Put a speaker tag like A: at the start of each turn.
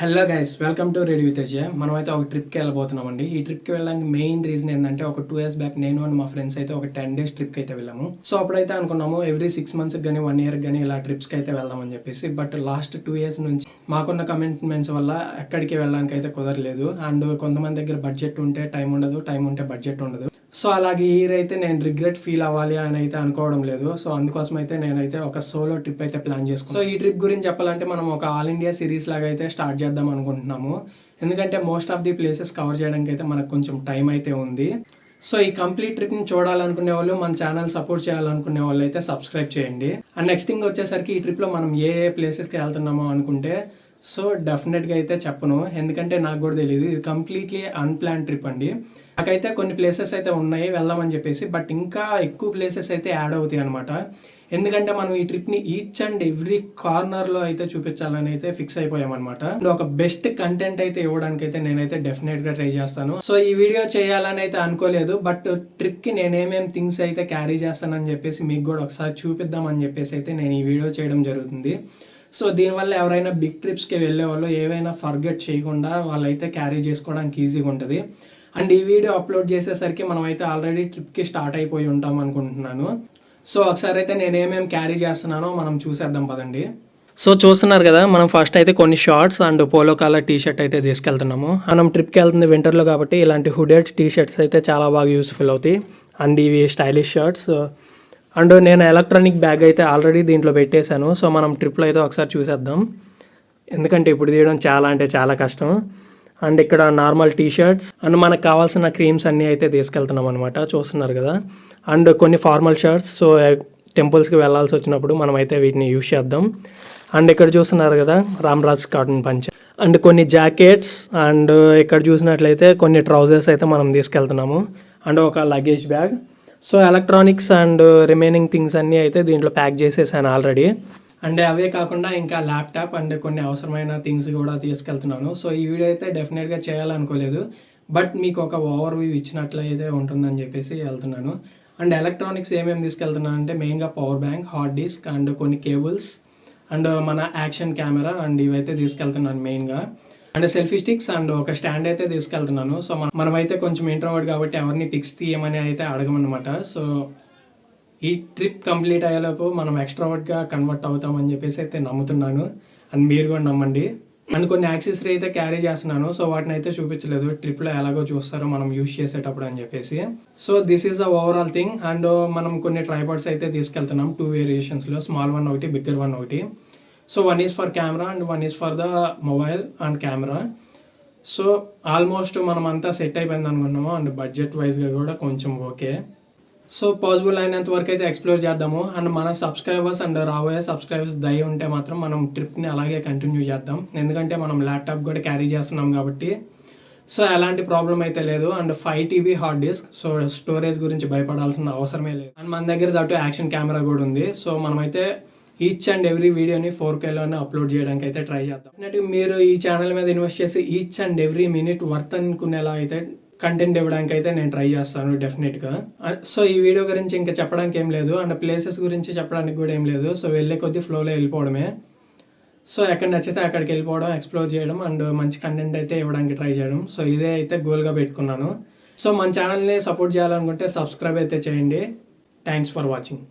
A: Hello guys, welcome to ready with Ajay. మనం అయితే ఒక ట్రిప్కి వెళ్ళబోతున్నామండి. ఈ ట్రిప్కి వెళ్ళడానికి మెయిన్ రీజన్ ఏంటంటే, ఒక 2 years బ్యాక్ నేను అండ్ మా ఫ్రెండ్స్ అయితే ఒక 10 days ట్రిప్కి అయితే వెళ్ళాము. సో అప్పుడైతే అనుకున్నాము ఎవ్రీ 6 months కానీ 1 year కానీ ఇలా ట్రిప్స్కి అయితే వెళ్దామని చెప్పేసి. బట్ లాస్ట్ 2 years నుంచి మాకున్న కమిట్మెంట్స్ వల్ల ఎక్కడికి వెళ్ళడానికి అయితే కుదరలేదు. అండ్ కొంతమంది దగ్గర బడ్జెట్ ఉంటే టైం ఉండదు, టైం ఉంటే బడ్జెట్ ఉండదు. సో అలాగే ఈ ఇయర్ అయితే నేను రిగ్రెట్ ఫీల్ అవ్వాలి అని అయితే అనుకోవడం లేదు. సో అందుకోసం అయితే నేనైతే ఒక సోలో ట్రిప్ అయితే ప్లాన్ చేసుకున్నాను. సో ఈ ట్రిప్ గురించి చెప్పాలంటే మనం ఒక ఆల్ ఇండియా సిరీస్ లాగా అయితే స్టార్ట్ చేద్దాం అనుకుంటున్నాము. ఎందుకంటే most of the places cover చేయడానికి అయితే మనకు కొంచెం టైం అయితే ఉంది. సో ఈ కంప్లీట్ ట్రిప్ని చూడాలనుకునే వాళ్ళు, మన ఛానల్ సపోర్ట్ చేయాలనుకునే వాళ్ళు అయితే సబ్స్క్రైబ్ చేయండి. అండ్ నెక్స్ట్ థింగ్ వచ్చేసరికి ఈ ట్రిప్లో మనం ఏ ప్లేసెస్కి వెళ్తున్నామో అనుకుంటే, సో డెఫినెట్గా అయితే చెప్పను, ఎందుకంటే నాకు కూడా తెలియదు. ఇది కంప్లీట్లీ అన్ప్లాన్ ట్రిప్ అండి. నాకైతే కొన్ని ప్లేసెస్ అయితే ఉన్నాయి వెళ్దామని చెప్పేసి, బట్ ఇంకా ఎక్కువ ప్లేసెస్ అయితే యాడ్ అవుతాయి అనమాట. ఎందుకంటే మనం ఈ ట్రిప్ని ఈచ్ అండ్ ఎవ్రీ కార్నర్లో అయితే చూపించాలని అయితే ఫిక్స్ అయిపోయామన్నమాట. ఒక బెస్ట్ కంటెంట్ అయితే ఇవ్వడానికి అయితే నేనైతే డెఫినెట్గా ట్రై చేస్తాను. సో ఈ వీడియో చేయాలని అయితే అనుకోలేదు, బట్ ట్రిప్కి నేనేమేం థింగ్స్ అయితే క్యారీ చేస్తానని చెప్పేసి మీకు కూడా ఒకసారి చూపిద్దామని చెప్పేసి అయితే నేను ఈ వీడియో చేయడం జరుగుతుంది. సో దీనివల్ల ఎవరైనా బిగ్ ట్రిప్స్కి వెళ్ళే వాళ్ళు ఏవైనా ఫర్గెట్ చేయకుండా వాళ్ళైతే క్యారీ చేసుకోవడానికి ఈజీగా ఉంటుంది. అండ్ ఈ వీడియో అప్లోడ్ చేసేసరికి మనం అయితే ఆల్రెడీ ట్రిప్కి స్టార్ట్ అయిపోయి ఉంటాం అనుకుంటున్నాను. సో ఒకసారి అయితే నేను ఏమేమి క్యారీ చేస్తున్నానో మనం చూసేద్దాం పదండి. సో చూస్తున్నారు కదా, మనం ఫస్ట్ అయితే కొన్ని shorts and polo colour t-shirt అయితే తీసుకెళ్తున్నాము. మనం ట్రిప్కి వెళ్తుంది వింటర్లో కాబట్టి ఇలాంటి హుడెడ్ టీ-షర్ట్స్ అయితే చాలా బాగా యూస్ఫుల్ అవుతాయి. అండ్ ఇవి స్టైలిష్ షర్ట్స్. అండ్ నేను ఎలక్ట్రానిక్ బ్యాగ్ అయితే ఆల్రెడీ దీంట్లో పెట్టేశాను. సో మనం ట్రిప్లో అయితే ఒకసారి చూసేద్దాం, ఎందుకంటే ఇప్పుడు తీయడం చాలా అంటే చాలా కష్టం. అండ్ ఇక్కడ నార్మల్ టీ-షర్ట్స్ అండ్ మనకు కావాల్సిన క్రీమ్స్ అన్నీ అయితే తీసుకెళ్తున్నాం అనమాట, చూస్తున్నారు కదా. అండ్ కొన్ని ఫార్మల్ షర్ట్స్, సో టెంపుల్స్కి వెళ్ళాల్సి వచ్చినప్పుడు మనం అయితే వీటిని యూజ్ చేద్దాం. అండ్ ఇక్కడ చూస్తున్నారు కదా, రామ్రాజ్ కాటన్ పంచ. అండ్ కొన్ని జాకెట్స్, అండ్ ఇక్కడ చూసినట్లయితే కొన్ని ట్రౌజర్స్ అయితే మనం తీసుకెళ్తున్నాము. అండ్ ఒక luggage bag. So electronics and remaining things అన్నీ అయితే దీంట్లో ప్యాక్ చేసేసాను ఆల్రెడీ. అండ్ అవే కాకుండా ఇంకా ల్యాప్టాప్ అండ్ కొన్ని అవసరమైన థింగ్స్ కూడా తీసుకెళ్తున్నాను. సో ఈ వీడియో అయితే డెఫినెట్గా చేయాలనుకోలేదు, బట్ మీకు ఒక ఓవర్ వ్యూ ఇచ్చినట్లయితే ఉంటుందని చెప్పేసి వెళ్తున్నాను. అండ్ ఎలక్ట్రానిక్స్ ఏమేమి తీసుకెళ్తున్నాను అంటే మెయిన్గా power bank, hard disk and కొన్ని కేబుల్స్ అండ్ మన యాక్షన్ కెమెరా అండ్ ఇవైతే తీసుకెళ్తున్నాను మెయిన్గా. అండ్ సెల్ఫీ స్టిక్స్ అండ్ ఒక స్టాండ్ అయితే తీసుకెళ్తున్నాను. సో మనమైతే కొంచెం ఇంట్రోవర్ట్ కాబట్టి ఎవరిని పిక్స్ తీయమని అయితే అడగమన్నమాట. సో ఈ ట్రిప్ కంప్లీట్ అయ్యేలోపు మనం ఎక్స్ట్రావర్ట్గా కన్వర్ట్ అవుతామని చెప్పేసి అయితే నమ్ముతున్నాను. అండ్ మీరు కూడా నమ్మండి. అండ్ కొన్ని యాక్సెసరీ అయితే క్యారీ చేస్తున్నాను. సో వాటిని అయితే చూపించలేదు, ట్రిప్లో ఎలాగో చూస్తారో మనం యూజ్ చేసేటప్పుడు అని చెప్పేసి. So this is the overall thing. And మనం కొన్ని ట్రైపాడ్స్ అయితే తీసుకెళ్తున్నాం 2 variationsలో, స్మాల్ వన్ ఒకటి, బిగ్గర్ వన్ ఒకటి. So one is for camera and one is for the mobile and camera. So almost మనం అంతా సెట్ అయిపోయింది అనుకున్నాము. అండ్ బడ్జెట్ వైజ్గా కూడా కొంచెం ఓకే. సో పాసిబుల్ అయినంత వరకు అయితే ఎక్స్ప్లోర్ చేద్దాము. అండ్ మన సబ్స్క్రైబర్స్ అండ్ రాబోయే సబ్స్క్రైబర్స్ దయ ఉంటే మాత్రం మనం ట్రిప్ని అలాగే కంటిన్యూ చేద్దాం, ఎందుకంటే మనం ల్యాప్టాప్ కూడా క్యారీ చేస్తున్నాం కాబట్టి. సో ఎలాంటి ప్రాబ్లం అయితే లేదు. And 5 TB hard disk, so storage గురించి భయపడాల్సిన అవసరమే లేదు. అండ్ మన దగ్గర దట్టు యాక్షన్ కెమెరా కూడా ఉంది. సో మనమైతే ఈచ్ అండ్ ఎవ్రీ వీడియోని 4Kలోనే అప్లోడ్ చేయడానికి అయితే ట్రై చేద్దాం. డెఫినెట్గా మీరు ఈ ఛానల్ మీద ఇన్వెస్ట్ చేసి each and every minute worth అనుకునేలా అయితే కంటెంట్ ఇవ్వడానికి అయితే నేను ట్రై చేస్తాను డెఫినెట్గా. సో ఈ వీడియో గురించి ఇంకా చెప్పడానికి ఏం లేదు, అండ్ ప్లేసెస్ గురించి చెప్పడానికి కూడా ఏం లేదు. సో వెళ్ళే కొద్దీ ఫ్లోలో వెళ్ళిపోవడమే. సో ఎక్కడ నచ్చితే అక్కడికి వెళ్ళిపోవడం, ఎక్స్ప్లోర్ చేయడం అండ్ మంచి కంటెంట్ అయితే ఇవ్వడానికి ట్రై చేయడం. సో ఇదే అయితే గోల్గా పెట్టుకున్నాను. సో మన ఛానల్ని సపోర్ట్ చేయాలనుకుంటే సబ్స్క్రైబ్ అయితే చేయండి. Thanks for watching.